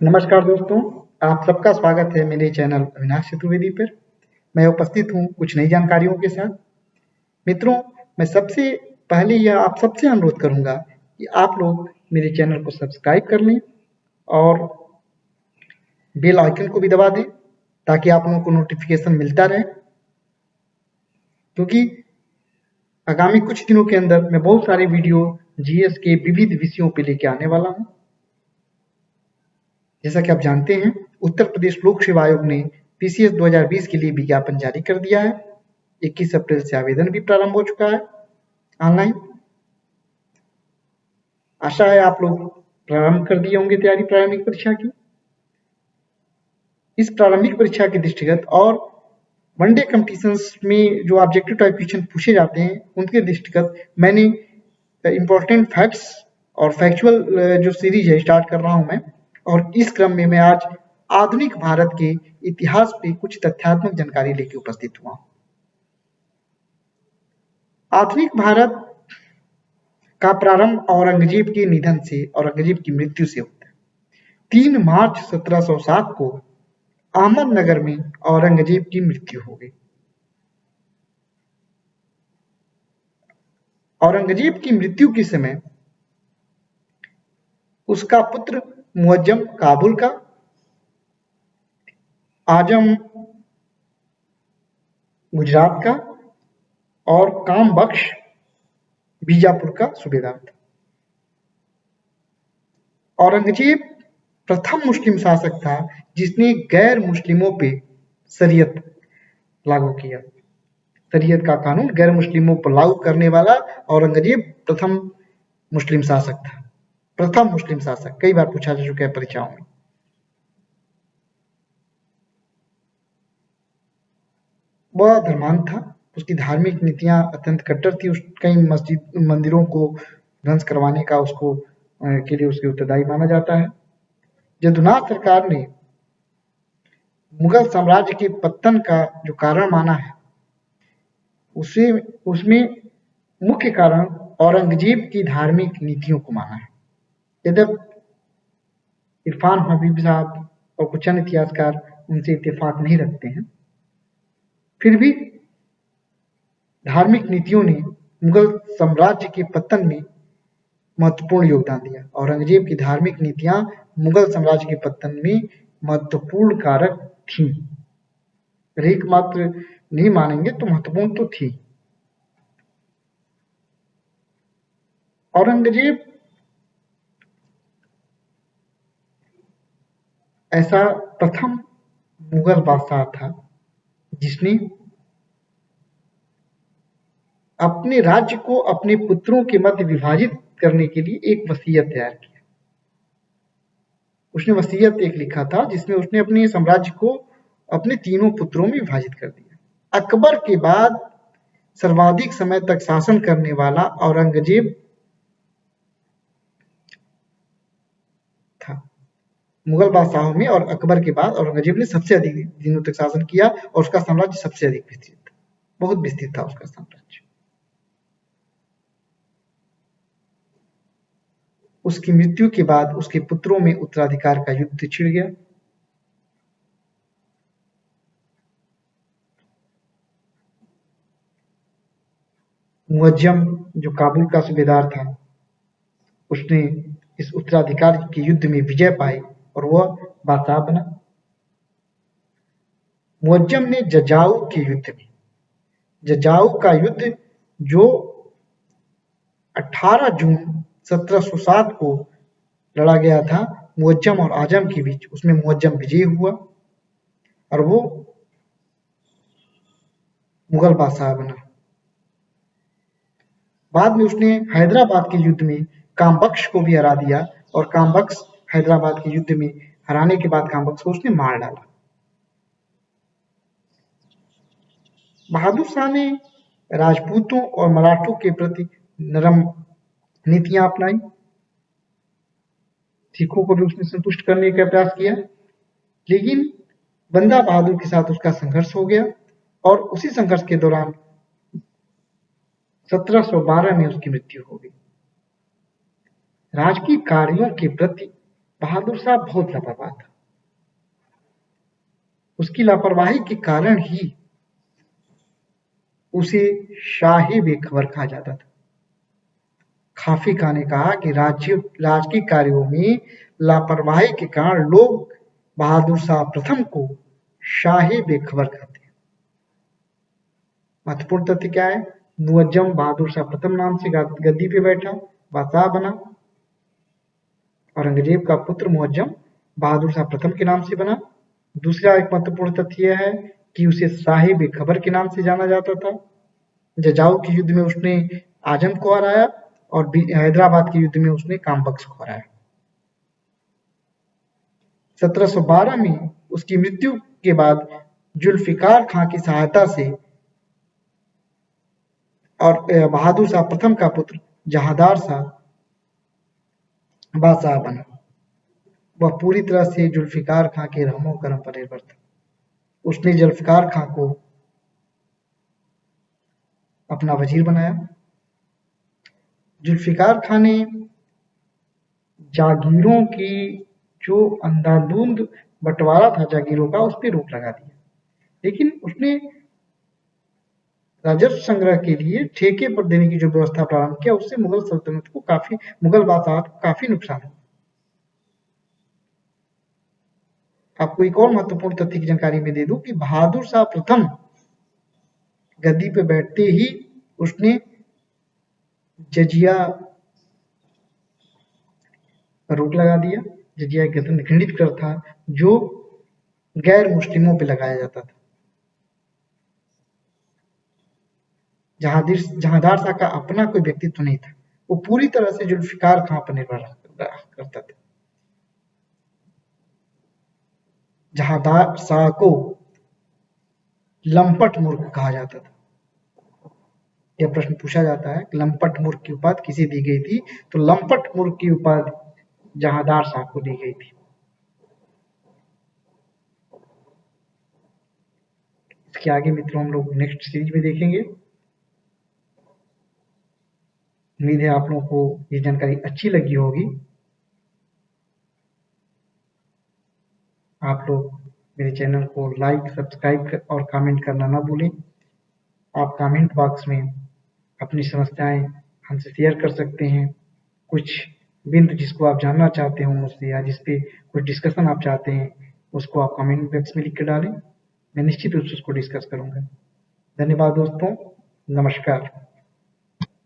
नमस्कार दोस्तों, आप सबका स्वागत है मेरे चैनल अविनाश चतुर्वेदी पर। मैं उपस्थित हूँ कुछ नई जानकारियों के साथ। मित्रों, मैं सबसे पहले यह आप सबसे अनुरोध करूँगा कि आप लोग मेरे चैनल को सब्सक्राइब कर लें और बेल आइकन को भी दबा दें ताकि आप लोगों को नोटिफिकेशन मिलता रहे, क्योंकि आगामी कुछ दिनों के अंदर मैं बहुत सारे वीडियो जीएस के विविध विषयों पर लेके आने वाला हूँ। जैसा कि आप जानते हैं, उत्तर प्रदेश लोक सेवा आयोग ने पीसीएस 2020 के लिए विज्ञापन जारी कर दिया है। 21 अप्रैल से आवेदन भी प्रारंभ हो चुका है ऑनलाइन। आशा है आप लोग प्रारंभ कर दिए होंगे तैयारी प्रारंभिक परीक्षा की। इस प्रारंभिक परीक्षा के दृष्टिगत और वनडे कॉम्पिटिशन्स में जो ऑब्जेक्टिव टाइप क्वेश्चन पूछे जाते हैं उनके दृष्टिगत मैंने इम्पोर्टेंट फैक्ट्स और फैक्चुअल जो सीरीज है स्टार्ट कर रहा हूं मैं। और इस क्रम में मैं आज आधुनिक भारत के इतिहास पे कुछ तथ्यात्मक जानकारी लेके उपस्थित हुआ। आधुनिक भारत का प्रारंभ औरंगजेब के निधन से, औरंगजेब की मृत्यु से होता है। 3 मार्च 1707 को अहमदनगर में औरंगजेब की मृत्यु हो गई। औरंगजेब की मृत्यु के समय उसका पुत्र मुअज्जम काबुल का, आजम गुजरात का और काम बख्श बीजापुर का सूबेदार था। औरंगजेब प्रथम मुस्लिम शासक था जिसने गैर मुस्लिमों पे शरीयत लागू किया। शरीयत का कानून गैर मुस्लिमों पर लागू करने वाला औरंगजेब प्रथम मुस्लिम शासक था। प्रथम मुस्लिम शासक कई बार पूछा जा चुका है परीक्षाओं में। वह धर्मांध था, उसकी धार्मिक नीतियां अत्यंत कट्टर थी। कई मस्जिद मंदिरों को ध्वंस करवाने का उसको के लिए उसके उत्तरदायी माना जाता है। जदुनाथ सरकार ने मुगल साम्राज्य के पतन का जो कारण माना है उसे उसमें मुख्य कारण औरंगजेब की धार्मिक नीतियों को माना है। यद्यपि इरफान हबीब साहब और कुछ अन्य इतिहासकार उनसे इत्तेफाक नहीं रखते हैं, फिर भी धार्मिक नीतियों ने मुगल साम्राज्य के पतन में महत्वपूर्ण योगदान दिया। औरंगजेब की धार्मिक नीतियां मुगल साम्राज्य के पतन में महत्वपूर्ण कारक थी। एकमात्र नहीं मानेंगे तो महत्वपूर्ण तो थी। औरंगजेब ऐसा प्रथम मुगल बादशाह था जिसने अपने राज्य को अपने पुत्रों के मध्य विभाजित करने के लिए एक वसीयत तैयार किया। उसने वसीयत एक लिखा था जिसमें उसने अपने साम्राज्य को अपने तीनों पुत्रों में विभाजित कर दिया। अकबर के बाद सर्वाधिक समय तक शासन करने वाला औरंगजेब था। मुगल बादशाहों में और अकबर के बाद औरंगजेब ने सबसे अधिक दिनों तक शासन किया और उसका साम्राज्य सबसे अधिक विस्तृत था। बहुत विस्तृत था उसका साम्राज्य। उसकी मृत्यु के बाद उसके पुत्रों में उत्तराधिकार का युद्ध छिड़ गया। मुअज्जम जो काबुल का सूबेदार था उसने इस उत्तराधिकार के युद्ध में विजय पाई और वह बादशाह बना। मुअज्जम ने जजाऊ के युद्ध में, जजाऊ का युद्ध जो 18 जून 1707 को लड़ा गया था मुअज्जम और आजम के बीच, उसमें मुअज्जम विजयी हुआ और वो मुगल बादशाह बना। बाद में उसने हैदराबाद के युद्ध में कामबख्श को भी हरा दिया और कामबख्श हैदराबाद के युद्ध में हराने के बाद कामबख्श को उसने मार डाला। बहादुर शाह ने राजपूतों और मराठों के प्रति नरम नीतियां अपनाई। सिखों को भी उसने संतुष्ट करने का प्रयास किया, लेकिन बंदा बहादुर के साथ उसका संघर्ष हो गया और उसी संघर्ष के दौरान 1712 में उसकी मृत्यु हो गई। राजकीय कार्यों के प्रति बहादुर शाह बहुत लापरवाह था। उसकी लापरवाही के कारण ही उसे शाही बेखबर कहा जाता था। खाफी खां ने कहा कि राजकीय कार्यों में लापरवाही के कारण लोग बहादुर शाह प्रथम को शाही बेखबर कहते हैं। महत्वपूर्ण तथ्य क्या है? मुअज्जम बहादुर शाह प्रथम नाम से गद्दी पे बैठा, बादशाह बना। औरंगजेब का पुत्र मुअज्जम बहादुर शाह प्रथम के नाम से बना। दूसरा एक महत्वपूर्ण तथ्य यह है कि उसे शाही बेखबर के नाम से जाना जाता था। जजाऊ के युद्ध में उसने आजम को हराया और हैदराबाद के युद्ध में उसने कामबख्श को हराया। 1712 में उसकी मृत्यु के बाद जुल्फिकार खां की सहायता से और बहादुर शाह प्रथम का पुत्र जहांदार शाह बादशाह बना। वह पूरी तरह से जुल्फिकार खां के रहमो करम पर निर्भर था। उसने जुल्फिकार खां को अपना वजीर बनाया। जुल्फिकार खां ने जागीरों की जो अंधाधुंध बंटवारा था जागीरों का, उस पर रोक लगा दिया। लेकिन उसने राजस्व संग्रह के लिए ठेके पर देने की जो व्यवस्था प्रारंभ किया, उससे मुगल सल्तनत को मुगल बादशाह को काफी नुकसान हुआ। आपको एक और महत्वपूर्ण तथ्य की जानकारी में दे दूं कि बहादुर शाह प्रथम गद्दी पे बैठते ही उसने जजिया पर रोक लगा दिया। जजिया एक घृणित कर था जो गैर मुस्लिमों पे लगाया जाता था। जहांदार शाह का अपना कोई व्यक्तित्व नहीं था, वो पूरी तरह से जुल्फिकार खां पर निर्भर करता था। जहांदार शाह को लंपट मूर्ख कहा जाता था। यह प्रश्न पूछा जाता है कि लंपट मूर्ख की उपाधि किसे दी गई थी, तो लंपट मूर्ख की उपाधि जहांदार शाह को दी गई थी। इसके आगे मित्रों हम लोग नेक्स्ट सीरीज में देखेंगे। उम्मीद है आप लोगों को ये जानकारी अच्छी लगी होगी। आप लोग मेरे चैनल को लाइक, सब्सक्राइब और कमेंट करना ना भूलें। आप कमेंट बॉक्स में अपनी समस्याएं हमसे शेयर कर सकते हैं। कुछ बिंदु जिसको आप जानना चाहते हो मुझसे, या जिस पे कुछ डिस्कशन आप चाहते हैं, उसको आप कमेंट बॉक्स में लिख कर डालें। मैं निश्चित रूप से उसको डिस्कस करूंगा। धन्यवाद दोस्तों, नमस्कार।